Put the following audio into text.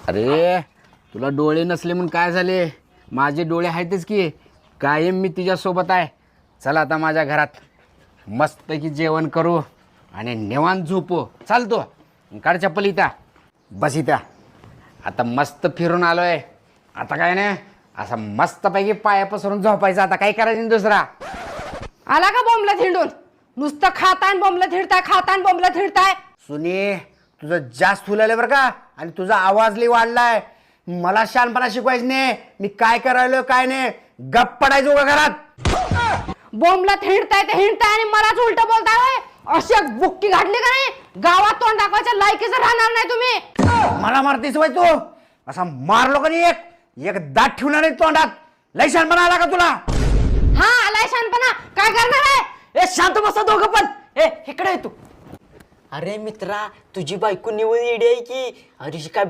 अरे तुला डोळे नसले म्हणून काय झाले, माझे डोळे आहेतच की कायम मी तुझ्यासोबत आहे. चला आता माझ्या घरात मस्तपैकी जेवण करू आणि निवांत झोपू. चालतो काढ चप्पल इथं, बस इथं. आता मस्त फिरून आलोय, आता काय नाही असं मस्तपैकी पाया पसरून झोपायचं. आता काय करायचं नाही दुसरा. आला का बॉम्बला थिंडून? नुसतं खाताय बॉम्बला थिडताय, खाताय बॉम्बला थिडताय. सुनी तुझं जास्त फुललं बरं का, आणि तुझा आवाज लई वाढलाय. मला शहाणपणा शिकवायचं नाही. मी काय करायलो काय नाही, गप्प पडायचं उगा घरात. बॉम्बला थिडताय ते हिंडताय आणि मलाच उलट बोलताय होय. अशी बुक्की घातली का नाही, गावात तोंड दाखवायच्या लायकीचं राहणार नाही तुम्ही. मला मारतीस वय तू? असा मारलो का नाही एक दात ठेवणार नाही तोंडात. लय शहाणपणा आला का तुला? हा आलाय शानपणा, काय करणार आहे? ए शांत बसा दोघं पण. ए इकडे आहे तू. अरे मित्रा, तुझी बायको निवड येडी आहे की. अरे काय